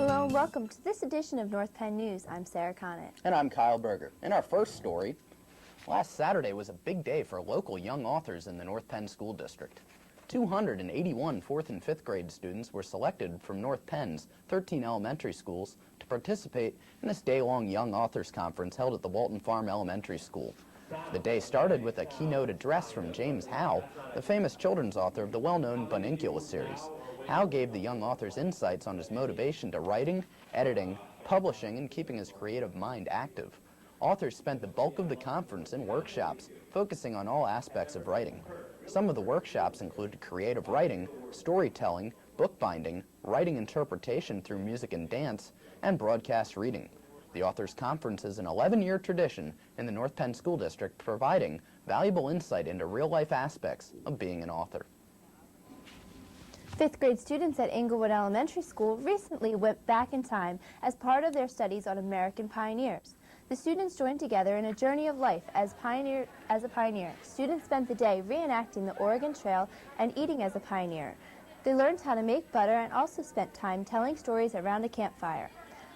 Hello and welcome to this edition of North Penn News. I'm Sarah Conant. And I'm Kyle Berger. In our first story, last Saturday was a big day for local young authors in the North Penn School District. 281 4th and 5th grade students were selected from North Penn's 13 elementary schools to participate in this day-long Young Authors Conference held at the Walton Farm Elementary School. The day started with a keynote address from James Howe, the famous children's author of the well-known Bunicula series. Howe gave the young authors insights on his motivation to writing, editing, publishing, and keeping his creative mind active. Authors spent the bulk of the conference in workshops, focusing on all aspects of writing. Some of the workshops included creative writing, storytelling, bookbinding, writing interpretation through music and dance, and broadcast reading. The Authors Conference is an 11-year tradition in the North Penn School District, providing valuable insight into real-life aspects of being an author. 5th grade students at Englewood Elementary School recently went back in time as part of their studies on American pioneers. The students joined together in a journey of life as a pioneer. Students spent the day reenacting the Oregon Trail and eating as a pioneer. They learned how to make butter and also spent time telling stories around a campfire.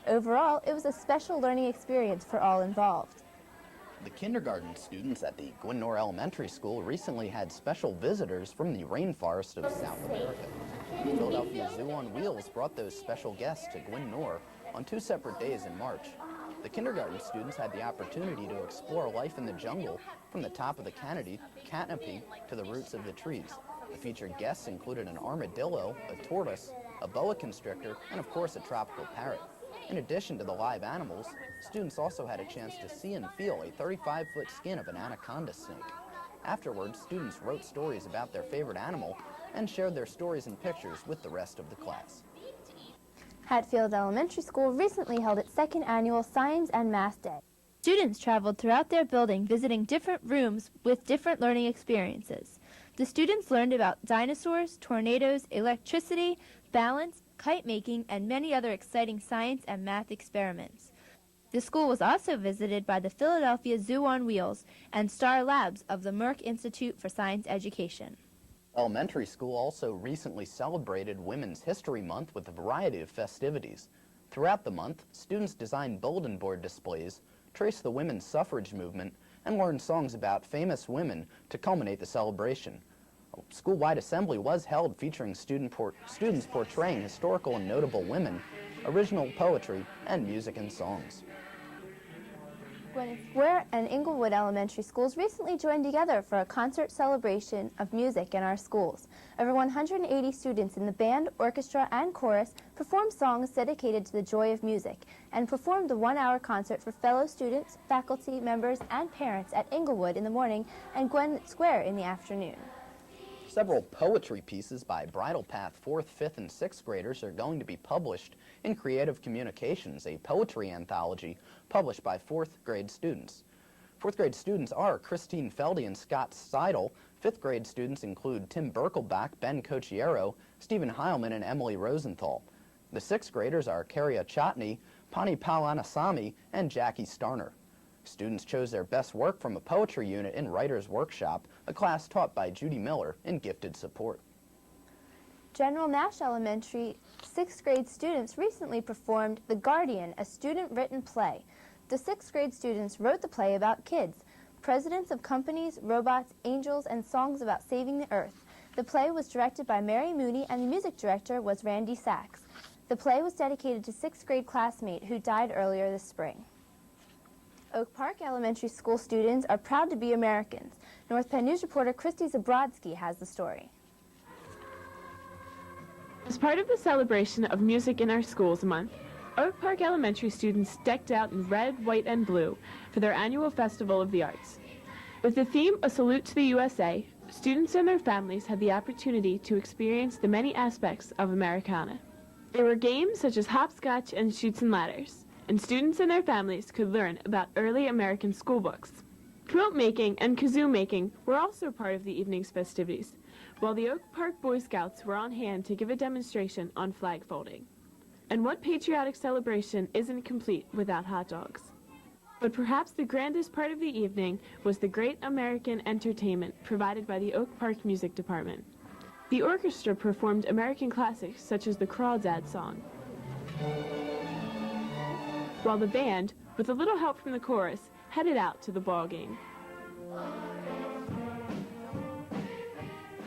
Overall, it was a special learning experience for all involved. The kindergarten students at the Gwynnor Elementary School recently had special visitors from the rainforest of South America. The Philadelphia Zoo on Wheels brought those special guests to Gwynnor on 2 separate days in March. The kindergarten students had the opportunity to explore life in the jungle from the top of the canopy to the roots of the trees. The featured guests included an armadillo, a tortoise, a boa constrictor, and of course a tropical parrot. In addition to the live animals, students also had a chance to see and feel a 35-foot skin of an anaconda snake. Afterwards, students wrote stories about their favorite animal and shared their stories and pictures with the rest of the class. Hatfield Elementary School recently held its 2nd annual Science and Math Day. Students traveled throughout their building visiting different rooms with different learning experiences. The students learned about dinosaurs, tornadoes, electricity, balance, kite making, and many other exciting science and math experiments. The school was also visited by the Philadelphia Zoo on Wheels and Star Labs of the Merck Institute for Science Education. Elementary school also recently celebrated Women's History Month with a variety of festivities. Throughout the month, students designed bulletin board displays, traced the women's suffrage movement, and learned songs about famous women to culminate the celebration. A school-wide assembly was held featuring students portraying historical and notable women, original poetry, and music and songs. Gwinnett Square and Englewood Elementary Schools recently joined together for a concert celebration of music in our schools. Over 180 students in the band, orchestra, and chorus performed songs dedicated to the joy of music and performed the 1-hour concert for fellow students, faculty members, and parents at Englewood in the morning and Gwinnett Square in the afternoon. Several poetry pieces by Bridle Path 4th, 5th, and 6th graders are going to be published in Creative Communications, a poetry anthology published by 4th grade students. 4th grade students are Christine Feldy and Scott Seidel. 5th grade students include Tim Berkelbach, Ben Cocchiero, Stephen Heilman, and Emily Rosenthal. The 6th graders are Karia Chotney, Pani Palanasamy, and Jackie Starner. Students chose their best work from a poetry unit in Writer's Workshop, a class taught by Judy Miller in Gifted Support. General Nash Elementary 6th grade students recently performed The Guardian, a student-written play. The 6th grade students wrote the play about kids, presidents of companies, robots, angels, and songs about saving the earth. The play was directed by Mary Mooney and the music director was Randy Sachs. The play was dedicated to 6th grade classmate who died earlier this spring. Oak Park Elementary School students are proud to be Americans. North Penn News reporter Christy Zabrodsky has the story. As part of the celebration of Music in Our Schools Month, Oak Park Elementary students decked out in red, white, and blue for their annual Festival of the Arts. With the theme A Salute to the USA, students and their families had the opportunity to experience the many aspects of Americana. There were games such as hopscotch and chutes and ladders, and students and their families could learn about early American school books. Quilt making and kazoo making were also part of the evening's festivities, while the Oak Park Boy Scouts were on hand to give a demonstration on flag folding. And what patriotic celebration isn't complete without hot dogs? But perhaps the grandest part of the evening was the great American entertainment provided by the Oak Park Music Department. The orchestra performed American classics such as the Crawdads song. while the band, with a little help from the chorus, headed out to the ball game.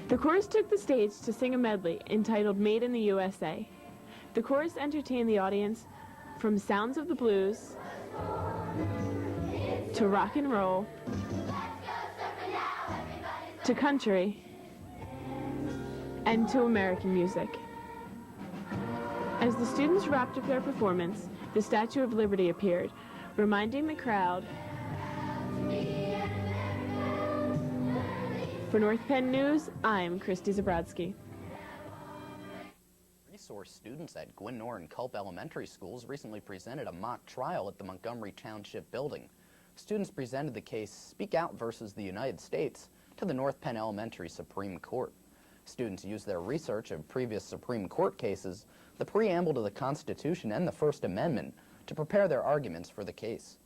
The chorus took the stage to sing a medley entitled Made in the USA. The chorus entertained the audience from sounds of the blues to rock and roll to country and to American music. As the students wrapped up their performance, the Statue of Liberty appeared, reminding the crowd. For North Penn News, I'm Christy Zabrodsky. Resource students at Gwinnor and Culp Elementary Schools recently presented a mock trial at the Montgomery Township building. Students presented the case Speak Out versus the United States to the North Penn Elementary Supreme Court. Students used their research of previous Supreme Court cases, the preamble to the Constitution, and the First Amendment to prepare their arguments for the case.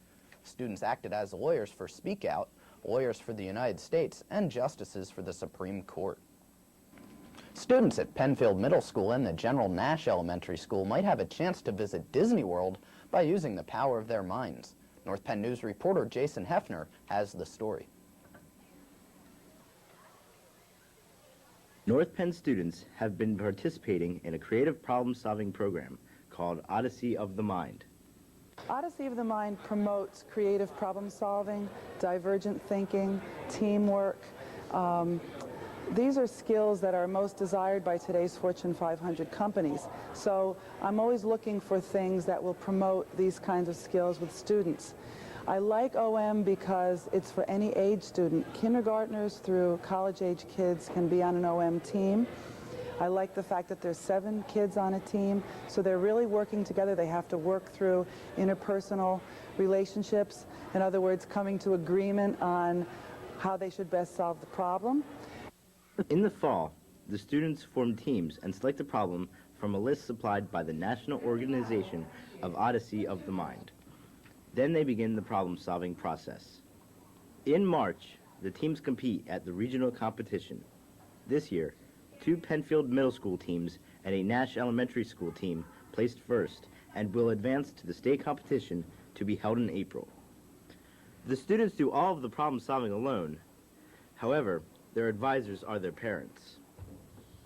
Students acted as lawyers for Speak Out, lawyers for the United States, and justices for the Supreme Court. Students at Penfield Middle School and the General Nash Elementary School might have a chance to visit Disney World by using the power of their minds. North Penn News reporter Jason Hefner has the story. North Penn students have been participating in a creative problem-solving program called Odyssey of the Mind. Odyssey of the Mind promotes creative problem-solving, divergent thinking, teamwork. These are skills that are most desired by today's Fortune 500 companies. So I'm always looking for things that will promote these kinds of skills with students. I like OM because it's for any age student. Kindergartners through college-age kids can be on an OM team. I like the fact that there's 7 kids on a team, so they're really working together. They have to work through interpersonal relationships. In other words, coming to agreement on how they should best solve the problem. In the fall, the students form teams and select a problem from a list supplied by the National Organization of Odyssey of the Mind. Then they begin the problem-solving process. In March, the teams compete at the regional competition. This year, 2 Penfield Middle School teams and a Nash Elementary School team placed first and will advance to the state competition to be held in April. The students do all of the problem-solving alone. However, their advisors are their parents.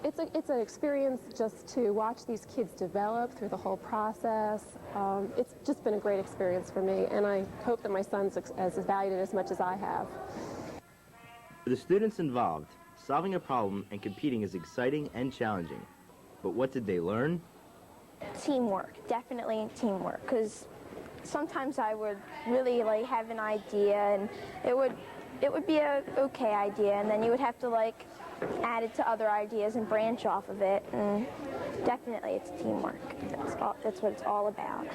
It's an experience just to watch these kids develop through the whole process. It's just been a great experience for me, and I hope that my son's as valued it as much as I have. For the students involved, solving a problem and competing is exciting and challenging. But what did they learn? Teamwork, definitely teamwork, because sometimes I would really have an idea and it would be a okay idea, and then you would have to add it to other ideas and branch off of it, and definitely it's teamwork. That's what it's all about.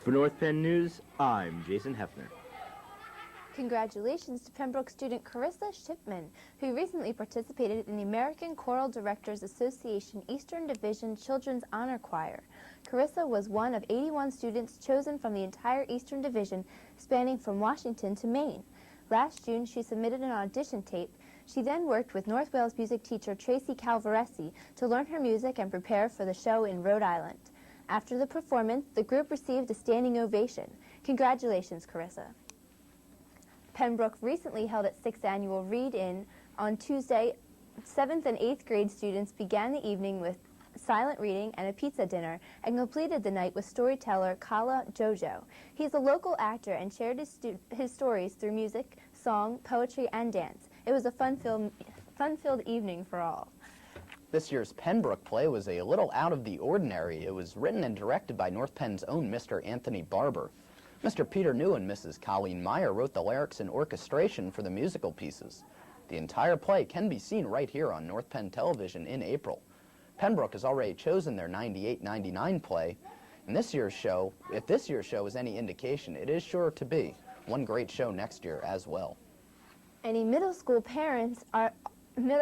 For North Penn News, I'm Jason Hefner. Congratulations to Pembroke student Carissa Shipman, who recently participated in the American Choral Directors Association Eastern Division Children's Honor Choir. Carissa was one of 81 students chosen from the entire Eastern Division, spanning from Washington to Maine. Last June, she submitted an audition tape. She then worked with North Wales music teacher Tracy Calvaresi to learn her music and prepare for the show in Rhode Island. After the performance, the group received a standing ovation. Congratulations, Carissa. Pembroke recently held its 6th annual Read-In. On Tuesday, 7th and 8th grade students began the evening with silent reading and a pizza dinner, and completed the night with storyteller Kala Jojo. He's a local actor and shared his stories through music, song, poetry, and dance. It was a fun-filled evening for all. This year's Pembroke play was a little out of the ordinary. It was written and directed by North Penn's own Mr. Anthony Barber. Mr. Peter New and Mrs. Colleen Meyer wrote the lyrics and orchestration for the musical pieces. The entire play can be seen right here on North Penn Television in April. Pembroke has already chosen their 98-99 play, and if this year's show is any indication, it is sure to be one great show next year as well. Any middle school parents are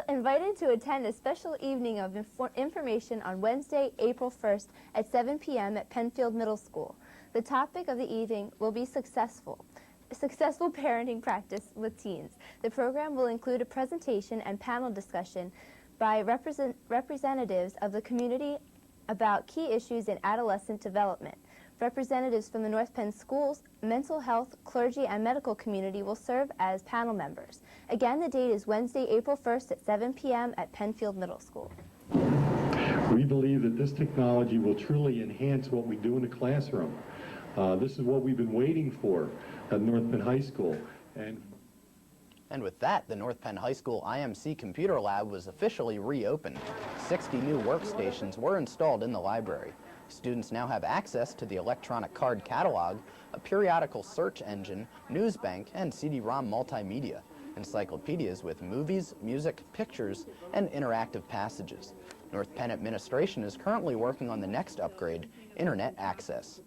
invited to attend a special evening of information on Wednesday, April 1st at 7 p.m. at Penfield Middle School. The topic of the evening will be successful parenting practice with teens. The program will include a presentation and panel discussion by representatives of the community about key issues in adolescent development. Representatives from the North Penn schools, mental health, clergy, and medical community will serve as panel members. Again, the date is Wednesday, April 1st at 7 p.m. at Penfield Middle School. We believe that this technology will truly enhance what we do in the classroom. This is what we've been waiting for at North Penn High School. And with that, the North Penn High School IMC Computer Lab was officially reopened. 60 new workstations were installed in the library. Students now have access to the electronic card catalog, a periodical search engine, news bank, and CD-ROM multimedia, encyclopedias with movies, music, pictures, and interactive passages. North Penn administration is currently working on the next upgrade, internet access.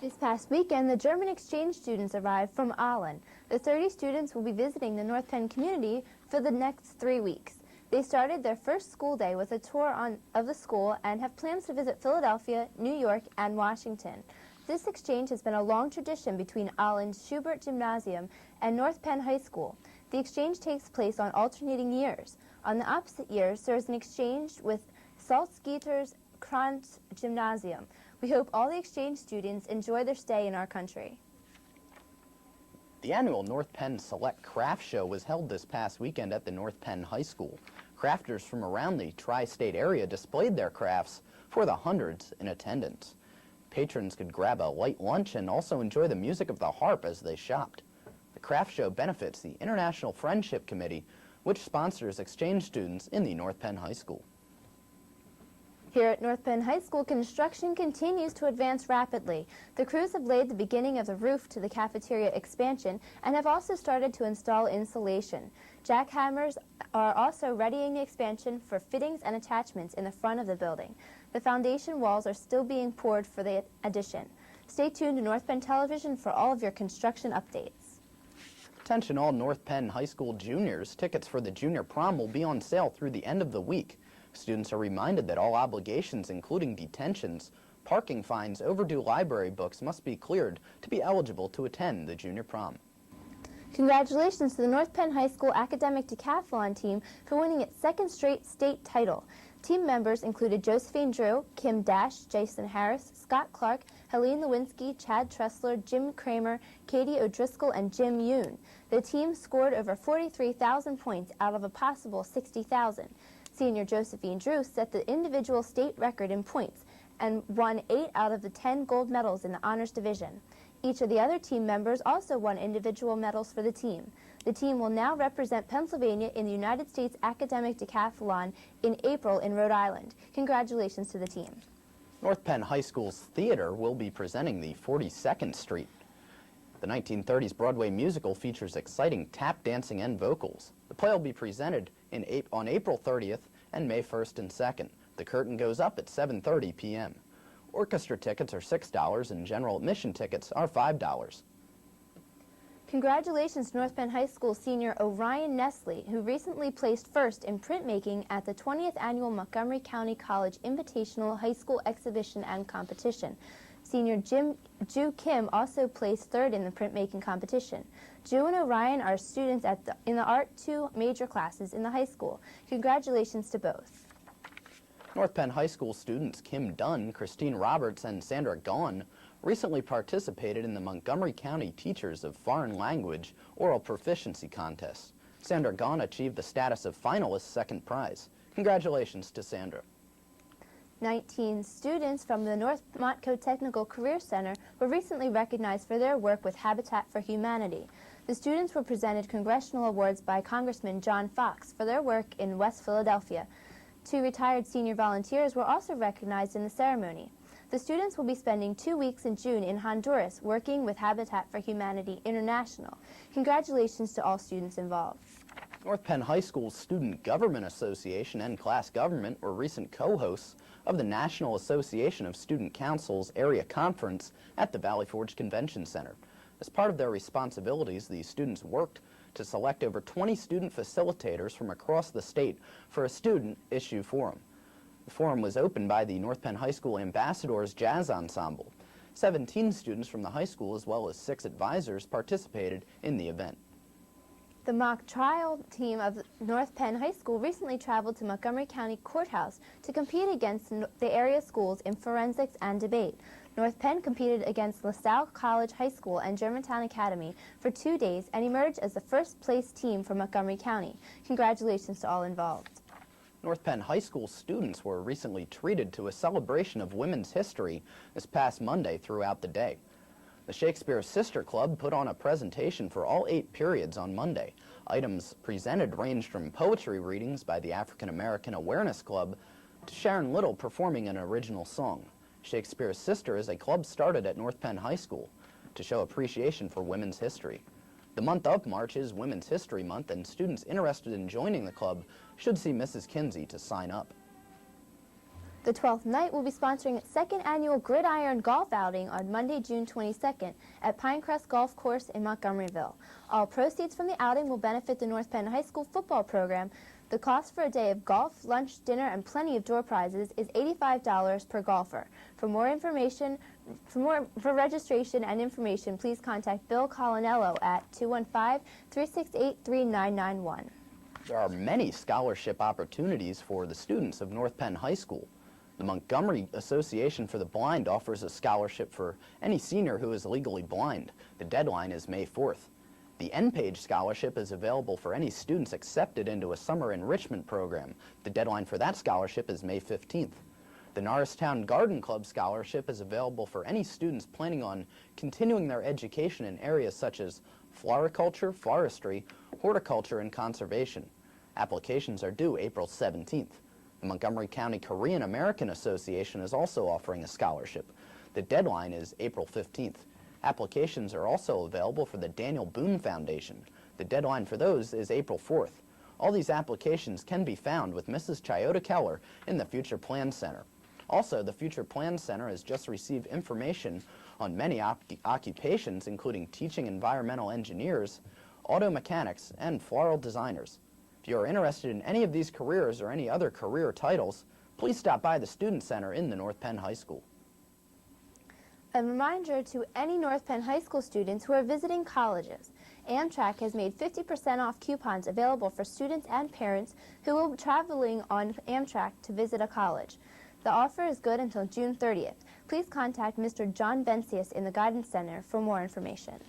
This past weekend, the German exchange students arrived from Aalen. The 30 students will be visiting the North Penn community for the next 3 weeks. They started their first school day with a tour of the school and have plans to visit Philadelphia, New York, and Washington. This exchange has been a long tradition between Aalen's Schubert Gymnasium and North Penn High School. The exchange takes place on alternating years. On the opposite years, there is an exchange with Salzgitter's Kranz Gymnasium. We hope all the exchange students enjoy their stay in our country. The annual North Penn Select Craft Show was held this past weekend at the North Penn High School. Crafters from around the tri-state area displayed their crafts for the hundreds in attendance. Patrons could grab a light lunch and also enjoy the music of the harp as they shopped. The craft show benefits the International Friendship Committee, which sponsors exchange students in the North Penn High School. Here at North Penn High School, construction continues to advance rapidly. The crews have laid the beginning of the roof to the cafeteria expansion and have also started to install insulation. Jackhammers are also readying the expansion for fittings and attachments in the front of the building. The foundation walls are still being poured for the addition. Stay tuned to North Penn Television for all of your construction updates. Attention all North Penn High School juniors, tickets for the junior prom will be on sale through the end of the week. Students are reminded that all obligations, including detentions, parking fines, overdue library books, must be cleared to be eligible to attend the junior prom. Congratulations to the North Penn High School Academic Decathlon team for winning its second straight state title. Team members included Josephine Drew, Kim Dash, Jason Harris, Scott Clark, Helene Lewinsky, Chad Tressler, Jim Kramer, Katie O'Driscoll, and Jim Yoon. The team scored over 43,000 points out of a possible 60,000. Senior Josephine Drew set the individual state record in points and won 8 out of the 10 gold medals in the honors division. Each of the other team members also won individual medals for the team. The team will now represent Pennsylvania in the United States Academic Decathlon in April in Rhode Island. Congratulations to the team. North Penn High School's theater will be presenting the 42nd Street. The 1930s Broadway musical features exciting tap dancing and vocals. The play will be presented on April 30th and May 1st and 2nd. The curtain goes up at 7:30 p.m. Orchestra tickets are $6 and general admission tickets are $5. Congratulations to North Penn High School senior Orion Nestle, who recently placed first in printmaking at the 20th Annual Montgomery County College Invitational High School Exhibition and Competition. Senior Ju Kim also placed third in the printmaking competition. Ju and Orion are students in the Art 2 major classes in the high school. Congratulations to both. North Penn High School students Kim Dunn, Christine Roberts, and Sandra Gaughan recently participated in the Montgomery County Teachers of Foreign Language Oral Proficiency Contest. Sandra Gaughan achieved the status of finalist second prize. Congratulations to Sandra. 19 students from the North Montco Technical Career Center were recently recognized for their work with Habitat for Humanity. The students were presented congressional awards by Congressman John Fox for their work in West Philadelphia. 2 retired senior volunteers were also recognized in the ceremony. The students will be spending 2 weeks in June in Honduras working with Habitat for Humanity International. Congratulations to all students involved. North Penn High School's Student Government Association and Class Government were recent co-hosts of the National Association of Student Councils Area Conference at the Valley Forge Convention Center. As part of their responsibilities, the students worked to select over 20 student facilitators from across the state for a student issue forum. The forum was opened by the North Penn High School Ambassadors Jazz Ensemble. 17 students from the high school as well as 6 advisors participated in the event. The mock trial team of North Penn High School recently traveled to Montgomery County Courthouse to compete against the area schools in forensics and debate. North Penn competed against LaSalle College High School and Germantown Academy for 2 days and emerged as the first place team for Montgomery County. Congratulations to all involved. North Penn High School students were recently treated to a celebration of women's history this past Monday throughout the day. The Shakespeare Sister Club put on a presentation for all 8 periods on Monday. Items presented ranged from poetry readings by the African American Awareness Club to Sharon Little performing an original song. Shakespeare Sister is a club started at North Penn High School to show appreciation for women's history. The month of March is Women's History Month, and students interested in joining the club should see Mrs. Kinsey to sign up. The 12th Night will be sponsoring its 2nd annual Gridiron Golf Outing on Monday, June 22nd at Pinecrest Golf Course in Montgomeryville. All proceeds from the outing will benefit the North Penn High School football program. The cost for a day of golf, lunch, dinner, and plenty of door prizes is $85 per golfer. For registration and information, please contact Bill Colinello at 215-368-3991. There are many scholarship opportunities for the students of North Penn High School. The Montgomery Association for the Blind offers a scholarship for any senior who is legally blind. The deadline is May 4th. The N-Page Scholarship is available for any students accepted into a summer enrichment program. The deadline for that scholarship is May 15th. The Norristown Garden Club Scholarship is available for any students planning on continuing their education in areas such as floriculture, forestry, horticulture, and conservation. Applications are due April 17th. The Montgomery County Korean American Association is also offering a scholarship. The deadline is April 15th. Applications are also available for the Daniel Boone Foundation. The deadline for those is April 4th. All these applications can be found with Mrs. Chayota Keller in the Future Plan Center. Also, the Future Plan Center has just received information on many occupations, including teaching environmental engineers, auto mechanics, and floral designers. If you are interested in any of these careers or any other career titles, please stop by the Student Center in the North Penn High School. A reminder to any North Penn High School students who are visiting colleges. Amtrak has made 50% off coupons available for students and parents who will be traveling on Amtrak to visit a college. The offer is good until June 30th. Please contact Mr. John Bencius in the Guidance Center for more information.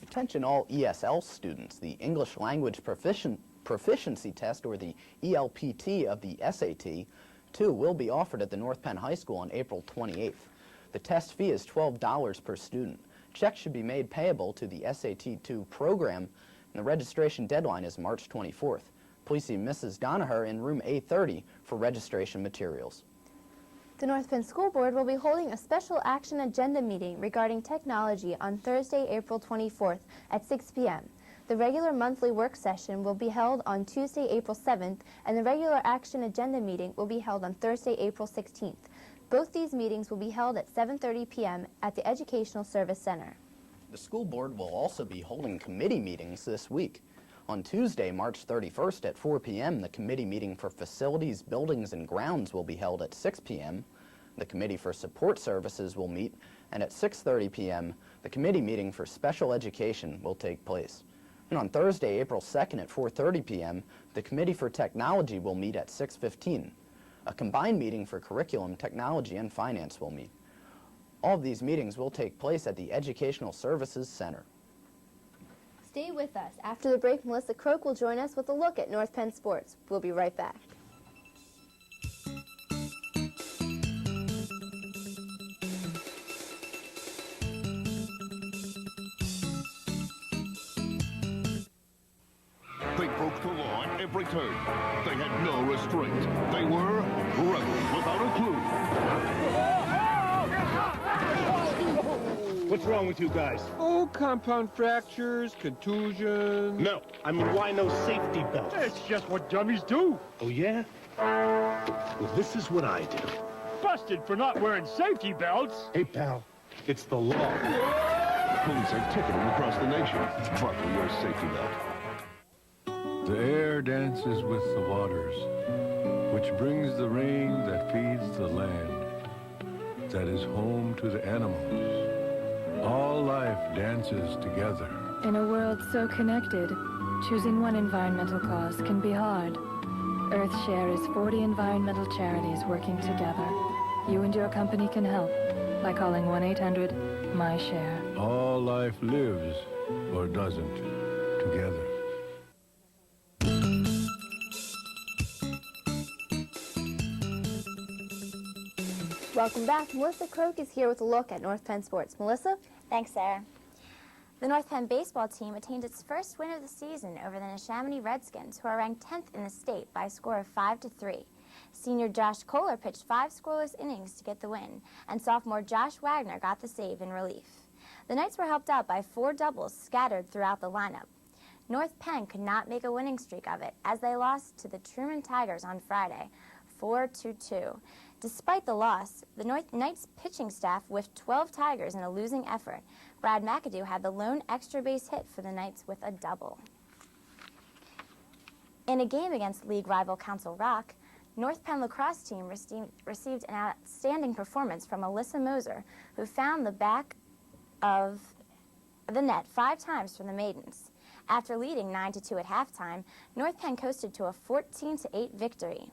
Attention all ESL students. The English Language Proficiency Test, or the ELPT of the SAT, 2 will be offered at the North Penn High School on April 28th. The test fee is $12 per student. Checks should be made payable to the SAT-2 program, and the registration deadline is March 24th. Please see Mrs. Donaher in room A30 for registration materials. The North Penn School Board will be holding a special action agenda meeting regarding technology on Thursday, April 24th at 6 p.m. The regular monthly work session will be held on Tuesday, April 7th, and the regular action agenda meeting will be held on Thursday, April 16th. Both these meetings will be held at 7:30 p.m. at the Educational Service Center. The school board will also be holding committee meetings this week. On Tuesday, March 31st at 4 p.m., the committee meeting for Facilities, Buildings, and Grounds will be held at 6 p.m. The Committee for Support Services will meet, and at 6:30 p.m., the committee meeting for Special Education will take place. And on Thursday, April 2nd at 4:30 p.m., the Committee for Technology will meet at 6:15. A combined meeting for Curriculum, Technology, and Finance will meet. All of these meetings will take place at the Educational Services Center. Stay with us. After the break, Melissa Croak will join us with a look at North Penn sports. We'll be right back. They broke the law at every turn. They had no restraint. They were rebels without a clue. What's wrong with you guys? Oh, compound fractures, contusions. No, I mean, why no safety belts? It's just what dummies do. Oh, yeah? Well, this is what I do. Busted for not wearing safety belts. Hey, pal, it's the law. Police are ticketing across the nation. Buckle your safety belt. The air dances with the waters, which brings the rain that feeds the land, that is home to the animals. All life dances together. In a world so connected, choosing one environmental cause can be hard. EarthShare is 40 environmental charities working together. You and your company can help by calling 1-800-MY-SHARE. All life lives, or doesn't, together. Welcome back. Melissa Croak is here with a look at North Penn sports. Melissa? Thanks, Sarah. The North Penn baseball team attained its first win of the season over the Neshaminy Redskins, who are ranked 10th in the state by a score of 5-3. Senior Josh Kohler pitched 5 scoreless innings to get the win, and sophomore Josh Wagner got the save in relief. The Knights were helped out by 4 doubles scattered throughout the lineup. North Penn could not make a winning streak of it, as they lost to the Truman Tigers on Friday, 4-2. Despite the loss, the Knights pitching staff whiffed 12 Tigers in a losing effort. Brad McAdoo had the lone extra base hit for the Knights with a double. In a game against league rival Council Rock, North Penn lacrosse team received an outstanding performance from Alyssa Moser, who found the back of the net 5 times for the Maidens. After leading 9-2 at halftime, North Penn coasted to a 14-8 victory.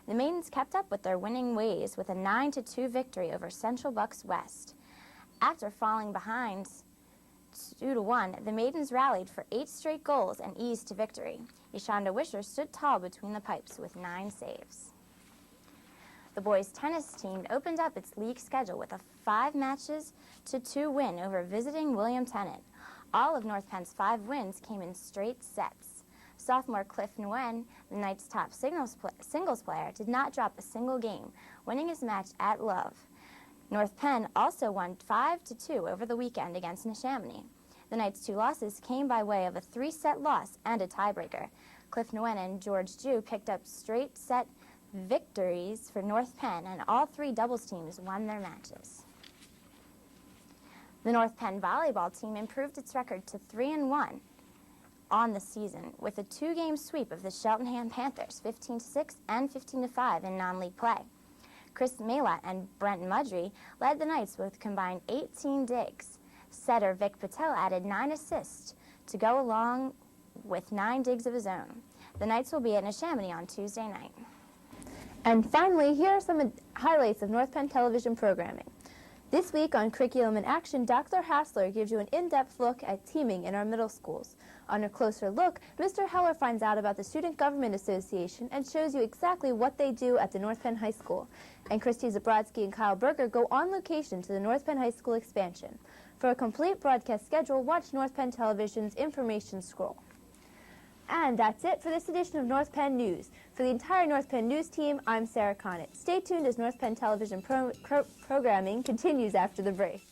The Maidens kept up with their winning ways with a 9-2 victory over Central Bucks West. After falling behind 2-1, the Maidens rallied for 8 straight goals and eased to victory. Yeshonda Wisher stood tall between the pipes with 9 saves. The boys' tennis team opened up its league schedule with a 5-2 win over visiting William Tennant. All of North Penn's 5 wins came in straight sets. Sophomore Cliff Nguyen, the Knights' top singles player, did not drop a single game, winning his match at Love. North Penn also won 5-2 over the weekend against Neshaminy. The Knights' 2 losses came by way of a 3-set loss and a tiebreaker. Cliff Nguyen and George Jew picked up straight set victories for North Penn, and all 3 doubles teams won their matches. The North Penn volleyball team improved its record to 3-1 on the season with a 2-game sweep of the Cheltenham Panthers, 15-6 and 15-5 in non-league play. Chris Malat and Brent Mudry led the Knights with combined 18 digs. Setter Vic Patel added 9 assists to go along with 9 digs of his own. The Knights will be at Neshaminy on Tuesday night. And finally, here are some highlights of North Penn television programming. This week on Curriculum in Action, Dr. Hassler gives you an in-depth look at teaming in our middle schools. On a closer look, Mr. Heller finds out about the Student Government Association and shows you exactly what they do at the North Penn High School. And Christy Zabrodsky and Kyle Berger go on location to the North Penn High School expansion. For a complete broadcast schedule, watch North Penn Television's information scroll. And that's it for this edition of North Penn News. For the entire North Penn News team, I'm Sarah Connett. Stay tuned as North Penn Television programming continues after the break.